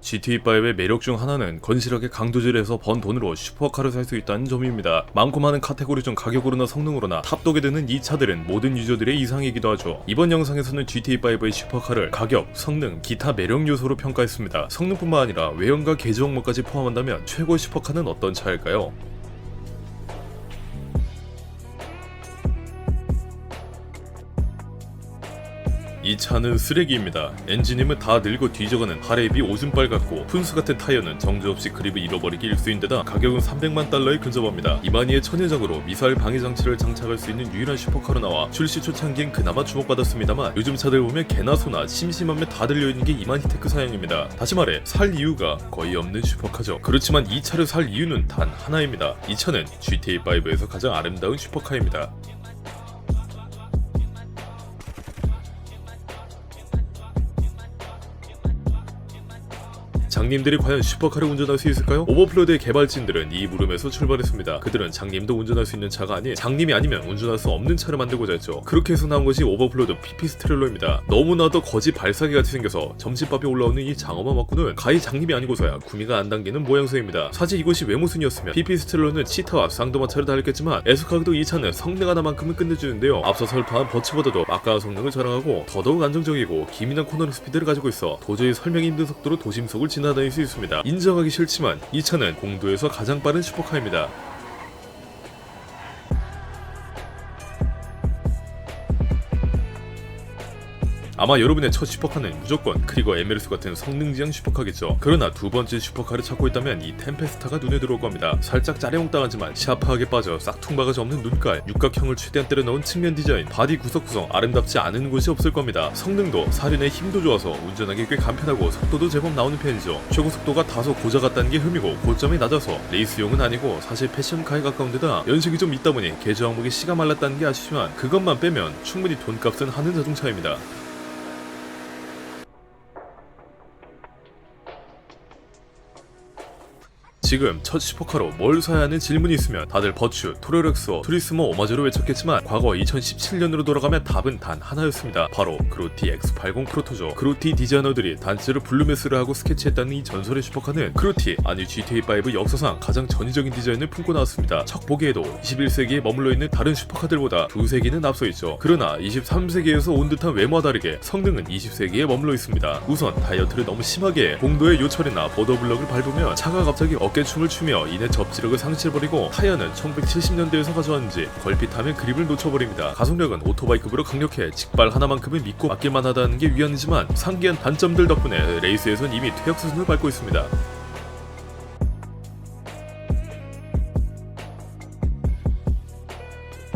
GTA5의 매력 중 하나는 건실하게 강조질해서 번 돈으로 슈퍼카를 살 수 있다는 점입니다. 많고 많은 카테고리 중 가격으로나 성능으로나 탑독에 드는 이 차들은 모든 유저들의 이상이기도 하죠. 이번 영상에서는 GTA5의 슈퍼카를 가격, 성능, 기타 매력 요소로 평가했습니다. 성능뿐만 아니라 외형과 개조 항목까지 포함한다면 최고 슈퍼카는 어떤 차일까요? 이 차는 쓰레기입니다. 엔진임은 다 늙어 뒤져가는 하레비 오줌발 같고 푼수 같은 타이어는 정처없이 그립을 잃어버리기 일쑤인데다 가격은 300만 달러에 근접합니다. 이만희의 천여장으로 미사일 방해 장치를 장착할 수 있는 유일한 슈퍼카로 나와 출시 초창기엔 그나마 주목받았습니다만 요즘 차들 보면 개나 소나 심심하면 다 들려있는 게 이만희 테크 사양입니다. 다시 말해 살 이유가 거의 없는 슈퍼카죠. 그렇지만 이 차를 살 이유는 단 하나입니다. 이 차는 GTA5에서 가장 아름다운 슈퍼카입니다. 장님들이 과연 슈퍼카를 운전할 수 있을까요? 오버플로드의 개발진들은 이 물음에서 출발했습니다. 그들은 장님도 운전할 수 있는 차가 아닌 장님이 아니면 운전할 수 없는 차를 만들고자 했죠. 그렇게 해서 나온 것이 오버플로드 피피스트렐러입니다. 너무나도 거지 발사기 같이 생겨서 점집밥이 올라오는 이 장어만 맞고는 가히 장님이 아니고서야 구미가 안 당기는 모양새입니다. 사실 이것이 외모순이었으면 피피스트렐러는 치타와 쌍도마차를 달렸겠지만 애석하게도 이 차는 성능 하나만큼은 끝내주는데요. 앞서 설파한 버츠보다도 막강한 성능을 자랑하고 더더욱 안정적이고 기민한 코너링 스피드를 가지고 있어 도저히 설명이 힘든 속도로 도심 속을 지나다닐 수 있습니다. 인정하기 싫지만 이 차는 공도에서 가장 빠른 슈퍼카입니다. 아마 여러분의 첫 슈퍼카는 무조건 크리거 에메르스 같은 성능지향 슈퍼카겠죠. 그러나 두 번째 슈퍼카를 찾고 있다면 이 템페스타가 눈에 들어올 겁니다. 살짝 짜레몽땅하지만 샤프하게 빠져 싹퉁바가지 없는 눈깔, 육각형을 최대한 때려 넣은 측면 디자인, 바디 구석구성 아름답지 않은 곳이 없을 겁니다. 성능도 사륜의 힘도 좋아서 운전하기 꽤 간편하고 속도도 제법 나오는 편이죠. 최고 속도가 다소 고자 같다는 게 흠이고 고점이 낮아서 레이스용은 아니고 사실 패션카에 가까운 데다 연식이 좀 있다 보니 개조 항목이 씨가 말랐다는 게 아쉽지만 그것만 빼면 충분히 돈값은 하는 자동차입니다. 지금 첫 슈퍼카로 뭘 사야 하는 질문이 있으면 다들 버츄, 토레렉스어, 투리스모 오마제로 외쳤겠지만 과거 2017년으로 돌아가면 답은 단 하나였습니다. 바로 그로티 X80 프로토죠. 그로티 디자이너들이 단체로 블루메스를 하고 스케치했다는 이 전설의 슈퍼카는 그로티 아니 GTA5 역사상 가장 전위적인 디자인을 품고 나왔습니다. 척 보기에도 21세기에 머물러 있는 다른 슈퍼카들보다 두세기는 앞서 있죠. 그러나 23세기에서 온 듯한 외모와 다르게 성능은 20세기에 머물러 있습니다. 우선 다이어트를 너무 심하게 해 공도의 요철이나 보더블럭을 밟으면 차가 갑자기 어깨춤을 추며 이내 접지력을 상실해버리고 타이어는 1970년대에서 가져왔는지 걸핏하면 그립을 놓쳐버립니다. 가속력은 오토바이급으로 강력해 직발 하나만큼은 믿고 맡길만 하다는 게 위안이지만 상기한 단점들 덕분에 레이스에선 이미 퇴역 수준을 밟고 있습니다.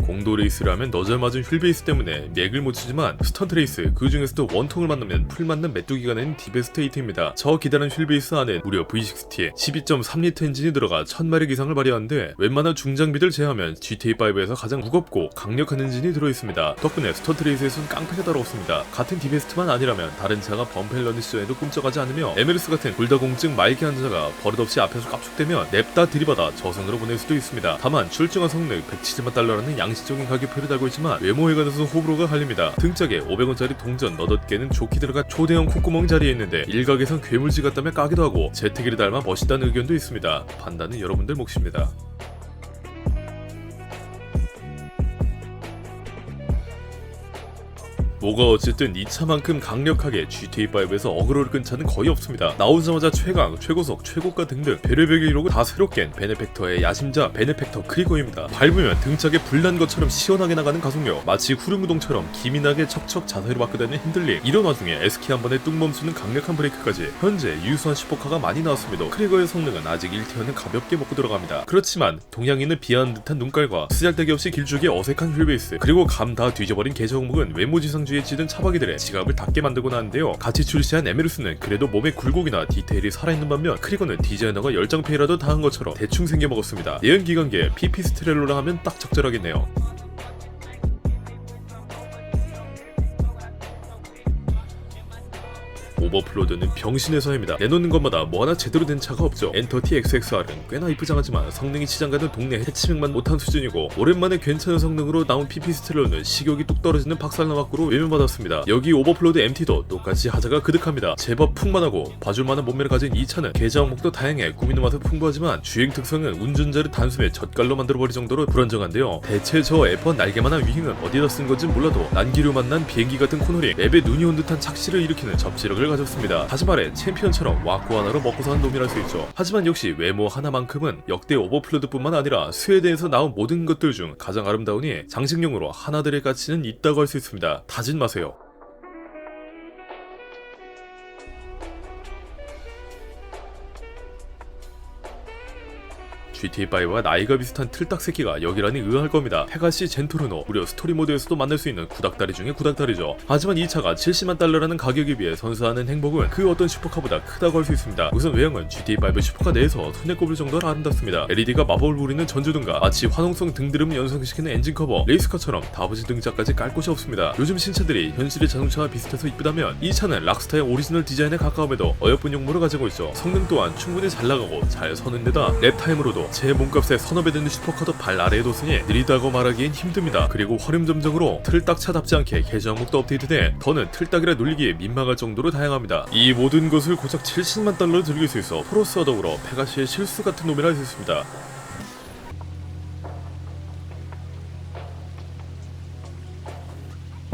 공도 레이스를 하면 너절맞은 휠베이스 때문에 맥을 못 치지만 스턴트 레이스 그 중에서도 원통을 만나면 풀 맞는 메뚜기가 내는 디베스트 8입니다. 저 기다란 휠베이스 안에 무려 V60T에 12.3리터 엔진이 들어가 1000마력 이상을 발휘하는데 웬만한 중장비들 제외하면 GTA5에서 가장 무겁고 강력한 엔진이 들어있습니다. 덕분에 스턴트 레이스에선 깡패가 따로 없습니다. 같은 디베스트만 아니라면 다른 차가 범펠러니 시전에도 꿈쩍하지 않으며 에메르스 같은 불다공증 말기 환자가 버릇없이 앞에서 깝죽대면 냅다 들이받아 저승으로 보낼 수도 있습니다. 다만 출중한 성능 170만 달러라는 양식적인 가격표를 달고 있지만 외모에 관해서 호불호가 갈립니다. 등짝에 500원짜리 동전 너댓 개는 조끼 들어가 초대형 콧구멍 자리에 있는데 일각에선 괴물지 같다며 까기도 하고 제트기를 닮아 멋있다는 의견도 있습니다. 판단은 여러분들 몫입니다. 뭐가 어쨌든 이 차만큼 강력하게 GTA5에서 어그로를 끈 차는 거의 없습니다. 나오자마자 최강, 최고속, 최고가 등등 별의별 기록을 다 새로 깬 베네펙터의 야심자 베네펙터 크리거입니다. 밟으면 등짝에 불난 것처럼 시원하게 나가는 가속력, 마치 후륜구동처럼 기민하게 척척 자세로 바꿔다니는 핸들링, 이런 와중에 S키 한 번에 뚝 멈추는 강력한 브레이크까지 현재 유수한 슈퍼카가 많이 나왔습니다. 크리거의 성능은 아직 1티어는 가볍게 먹고 들어갑니다. 그렇지만 동양인을 비하하는 듯한 눈깔과 쓰잘데기 없이 길쭉의 어색한 휠베이스, 그리고 감 다 뒤져버린 개조 항목은 외모지상주의 찌든 차박이들의 지갑을 닫게 만들고 나는데요. 같이 출시한 에메르스는 그래도 몸에 굴곡이나 디테일이 살아있는 반면 크리거는 디자이너가 열장페이라도 당한 것처럼 대충 생겨먹었습니다. 예언기관계 피피스트렐로라 하면 딱 적절하겠네요. 오버플로드는 병신의 사입니다. 내놓는 것마다 뭐 하나 제대로 된 차가 없죠. 엔터티 XXR은 꽤나 이쁘장하지만 성능이 치장가는 동네 해치맥만 못한 수준이고, 오랜만에 괜찮은 성능으로 나온 피피스텔로는 식욕이 뚝 떨어지는 박살나막구로 외면받았습니다. 여기 오버플로드 MT도 똑같이 하자가 그득합니다. 제법 풍만하고 봐줄만한 몸매를 가진 이 차는 개자 항목도 다양해 꾸미는 맛은 풍부하지만 주행 특성은 운전자를 단숨에 젓갈로 만들어버릴 정도로 불안정한데요. 대체 저 F1 날개만한 위행은 어디다 쓴 건지 몰라도 난기류 만난 비행기 같은 코너링, 맵에 눈이 온 듯한 착시를 일으키는 접지력을 가졌습니다. 다시 말해 챔피언처럼 와꾸 하나로 먹고 사는 놈이랄 수 있죠. 하지만 역시 외모 하나만큼은 역대 오버플로드뿐만 아니라 스웨덴에서 나온 모든 것들 중 가장 아름다우니 장식용으로 하나들의 가치는 있다고 할 수 있습니다. 다진 마세요. GTA5와 나이가 비슷한 틀딱 새끼가 여기라니 의아할 겁니다. 페가시 젠토르노, 무려 스토리 모드에서도 만날 수 있는 구닥다리 중에 구닥다리죠. 하지만 이 차가 70만 달러라는 가격에 비해 선사하는 행복은 그 어떤 슈퍼카보다 크다고 할 수 있습니다. 우선 외형은 GTA5 슈퍼카 내에서 손에 꼽을 정도로 아름답습니다. LED가 마법을 부리는 전조등과 마치 화농성 등드름을 연상시키는 엔진 커버, 레이스카처럼 다부지 등자까지 깔 곳이 없습니다. 요즘 신차들이 현실의 자동차와 비슷해서 이쁘다면 이 차는 락스타의 오리지널 디자인에 가까움에도 어여쁜 용모를 가지고 있죠. 성능 또한 충분히 잘 나가고 잘 서는 데다 랩타임으로도 제 몸값에 서너 배 되는 슈퍼카도 발 아래에 뒀으니 느리다고 말하기엔 힘듭니다. 그리고 화름점정으로 틀딱차답지 않게 개조 항목도 업데이트돼 더는 틀딱이라 놀리기에 민망할 정도로 다양합니다. 이 모든 것을 고작 70만 달러로 즐길 수 있어 프로스와 더불어 페가시의 실수 같은 놈이라 할 수 있습니다.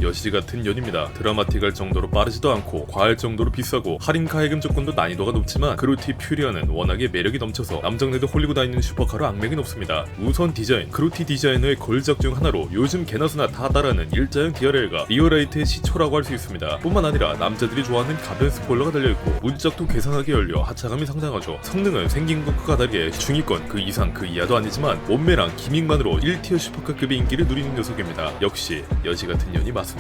여시지 같은 연입니다. 드라마틱할 정도로 빠르지도 않고 과할 정도로 비싸고 할인 가해금 조건도 난이도가 높지만 그루티 퓨리아는 워낙에 매력이 넘쳐서 남정네도 홀리고 다니는 슈퍼카로 악명이 높습니다. 우선 디자인, 그루티 디자이너의 걸작 중 하나로 요즘 개나소나 다 따라하는 일자형 DRL과 리어라이트의 시초라고 할 수 있습니다. 뿐만 아니라 남자들이 좋아하는 가변 스포일러가 달려있고 문짝도 괴상하게 열려 하차감이 상당하죠. 성능은 생긴 것과 다르게 중위권 그 이상 그 이하도 아니지만 몸매랑 기믹만으로 1티어 슈퍼카급의 인기를 누리는 녀석입니다. 역시 여시 같은 년이 맞습니다.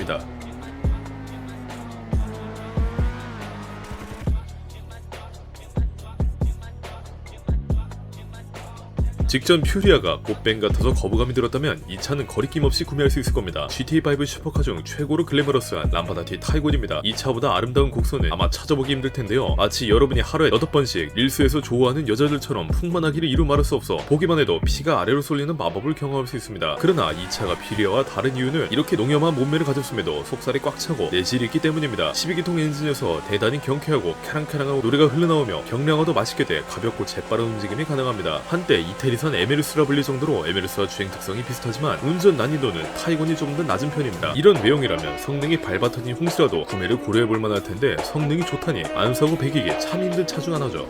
직전 퓨리아가 꽃뱀 같아서 거부감이 들었다면 이 차는 거리낌 없이 구매할 수 있을 겁니다. GTA5 슈퍼카 중 최고로 글래머러스한 람바다티 타이곤입니다. 이 차보다 아름다운 곡선은 아마 찾아보기 힘들 텐데요. 마치 여러분이 하루에 8번씩 릴스에서 좋아하는 여자들처럼 풍만하기를 이루 말할 수 없어 보기만 해도 피가 아래로 쏠리는 마법을 경험할 수 있습니다. 그러나 이 차가 퓨리아와 다른 이유는 이렇게 농염한 몸매를 가졌음에도 속살이 꽉 차고 내실이 있기 때문입니다. 12기통 엔진에서 대단히 경쾌하고 캐랑캐랑하고 노래가 흘러나오며 경량화도 맛있게 돼 가볍고 재빠른 움직임이 가능합니다. 한때 이태리산 에메르스라 불릴 정도로 에메르스와 주행 특성이 비슷하지만 운전 난이도는 타이곤이 좀 더 낮은 편입니다. 이런 외형이라면 성능이 발바터진 홍시라도 구매를 고려해볼 만할 텐데 성능이 좋다니 안 사고 배기기 참 힘든 차 중 하나죠.